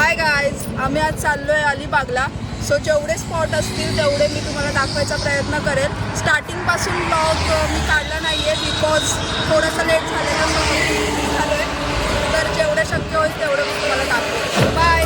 Hi guys, आम्ही आज चाललोय अलिबागला. सो जेवढे स्पॉट असतील तेवढे मी तुम्हाला दाखवायचा प्रयत्न करेल. स्टार्टिंगपासून ब्लॉग मी काढला नाही आहे बिकॉज थोडंसं लेट झालेलं झालं आहे. तर जेवढे शक्य होईल तेवढं मी तुम्हाला दाखवेल. बाय.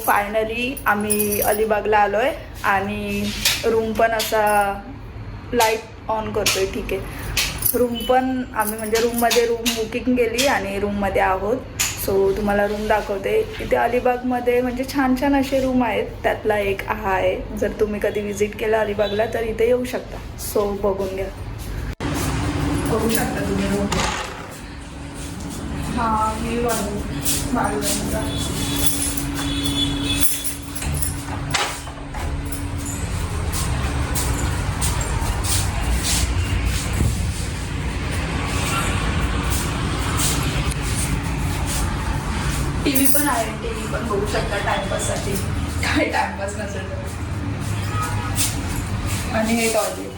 फायनली आम्ही अलिबागला आलो आहे आणि रूम पण असा लाईट ऑन करतोय. ठीक आहे, रूम पण आम्ही म्हणजे रूममध्ये रूम बुकिंग केली आणि रूममध्ये आहोत. सो तुम्हाला रूम दाखवते. इथे अलिबागमध्ये म्हणजे छान छान असे रूम आहेत. त्यातला एक हा आहे. जर तुम्ही कधी विजिट केलं अलिबागला तर इथे येऊ शकता. सो बघून घ्या, बघू शकता तुम्ही रूम. हा व्ह्यू आहे. टीव्ही पण आहे. टीव्ही पण बघू शकता टाइमपाससाठी. काय टाइमपास नसेल तर. आणि हे टॉयलेट.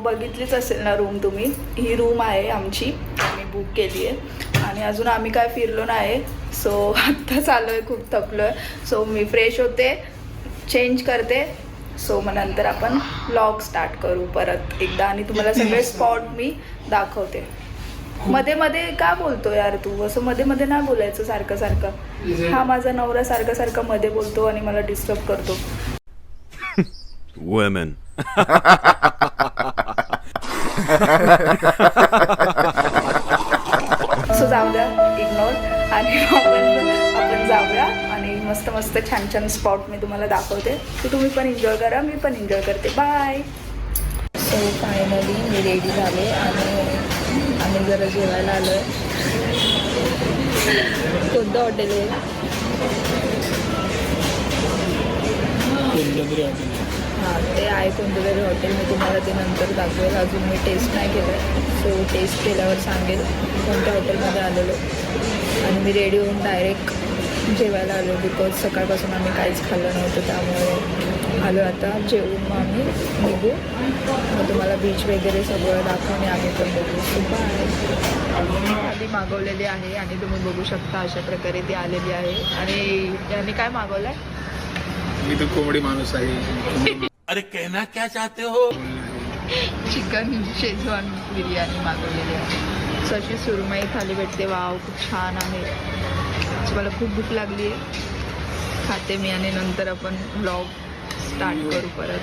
बघितलीच असेल ना रूम तुम्ही. ही रूम आहे आमची, आम्ही बुक केली आहे आणि अजून आम्ही काय फिरलो नाही. सो आत्ताच आलो आहे, खूप थकलो आहे. सो मी फ्रेश होते, चेंज करते. सो मग नंतर आपण व्लॉग स्टार्ट करू परत एकदा आणि तुम्हाला सगळे स्पॉट मी दाखवते. मध्ये मध्ये का बोलतो यार तू असं? मध्ये मध्ये नाही बोलायचं सारखं सारखं. हा माझा नवरा सारखं सारखं मध्ये बोलतो आणि मला डिस्टर्ब करतो. Women. सो जाऊ द्या, इग्नोर. आणि आपण जाऊया आणि मस्त मस्त छान छान स्पॉट मी तुम्हाला दाखवते. तर तुम्ही पण एन्जॉय करा, मी पण एन्जॉय करते. बाय. सो फायनली मी रेडी झाले आणि आम्ही जरा जेवायला आलो आहे. कोणतं हॉटेल आहे? हां, ते आहे कोणतं तरी हॉटेल. मी तुम्हाला ते नंतर दाखवेल. अजून मी टेस्ट नाही केलं. सो टेस्ट केल्यावर सांगेल कोणत्या हॉटेलमध्ये आलेलो. आणि मी रेडी होऊन डायरेक्ट जेवायला आलो बिकॉज सकाळपासून आम्ही काहीच खाल्लं नव्हतं. त्यामुळे आलो आता जेवून मग आम्ही निघू. मग तुम्हाला बीच वगैरे सगळं दाखवणे आम्ही पण बघू. So bye. आधी मागवलेली आहे आणि तुम्ही बघू शकता अशा प्रकारे ती आलेली आहे. आणि त्यांनी काय मागवलं आहे? मी तो कोंबडी माणूस आहे. अरे कहना क्या चाहते हो? चिकन शेजवान बिर्याणी मागवलेली आहे. सो अशी सुरमई थाली भेटते. वाव, खूप छान आहे. मला खूप भूक लागली आहे. खाते मी आणि नंतर आपण व्लॉग स्टार्ट करू परत.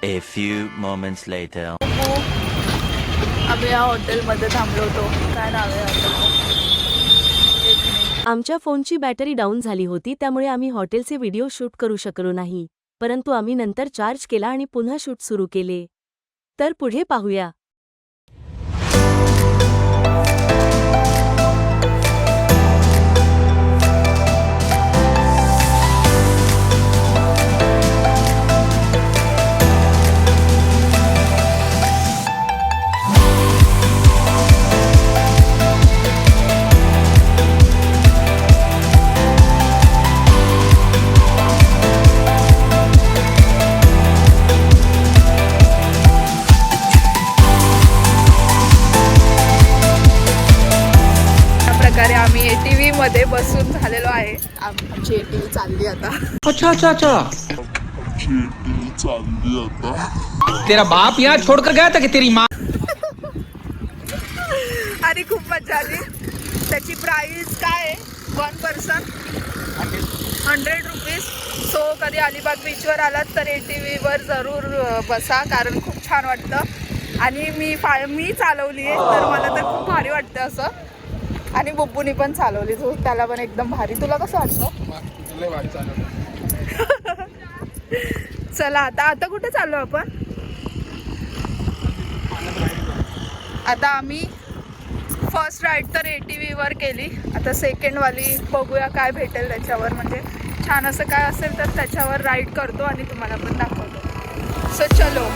A few moments later. आम्ही या हॉटेलमध्ये थांबलो होतो. काय नाव आहे हॉटेलचं? आमच्या फोनची बॅटरी डाऊन झाली होती, त्यामुळे आम्ही हॉटेलचे व्हिडिओ शूट करू शकलो नाही. परंतु आम्ही नंतर चार्ज केला आणि पुन्हा शूट सुरू केले. तर पुढे पाहूया. आम्ही ATV मध्ये बसून झालेलो आहे. आमची ATV चालली आता. अच्छा अच्छा अच्छा, तेरा बाप यहाँ छोड़कर गया था कि तेरी माँ? आणि खूप मजा आली. त्याची प्राइस काय आहे? 1 पर्सन 100 रुपीज. सो कधी अलिबाग बीचवर आलात तर ATVवर जरूर बसा, कारण खूप छान वाटतं. आणि मी चालवली आहे तर मला तर खूप भारी वाटतं असं. आणि बुब्बूनी पण चालवली, तो त्याला पण एकदम भारी. तुला कसं वाटतं? लय भारी चालवलं. चला आता कुठे चाललो आपण? आता आम्ही फर्स्ट राईड तर ATVवर केली. आता सेकंडवाली बघूया काय भेटेल त्याच्यावर, म्हणजे छान असं काय असेल तर त्याच्यावर राईड करतो आणि तुम्हाला पण दाखवतो. सो चलो.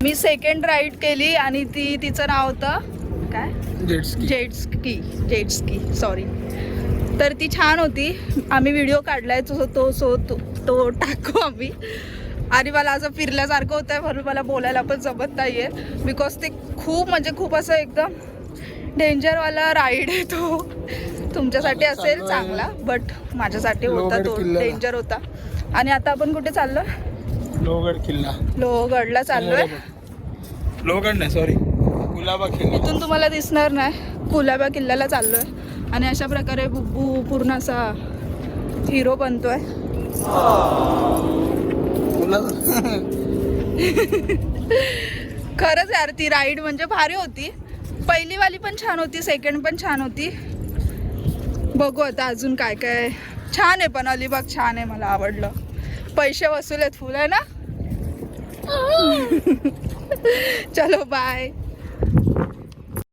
मी सेकंड राईड केली आणि तिचं नाव होतं काय? Jet ski sorry. तर ती छान होती. आम्ही व्हिडिओ काढलाय तो टाकू आम्ही. आणि मला असं फिरल्यासारखं होतं आहे म्हणून मला बोलायला पण जमत नाही आहे, बिकॉज ते खूप असं एकदम डेंजरवाला राईड आहे तो. तुमच्यासाठी असेल चांगला, बट माझ्यासाठी होता तो डेंजर होता. आणि आता आपण कुठे चाललो? लोहगडला चाललोय. लोहगड नाही, सॉरी, कुलाबा किल्ला. इथून तुम्हाला दिसणार नाही, कुलाबा किल्ल्याला चाललोय. आणि अशा प्रकारे बुब्बू पूर्ण असा हिरो बनतोय. खरंच यार, ती राईड म्हणजे भारी होती. पहिलीवाली पण छान होती, सेकंड पण छान होती. बघू आता अजून काय काय. छान आहे पण अलिबाग छान आहे, मला आवडलं. पैसे वसूल आहेत फुल आहे ना. चलो बाय.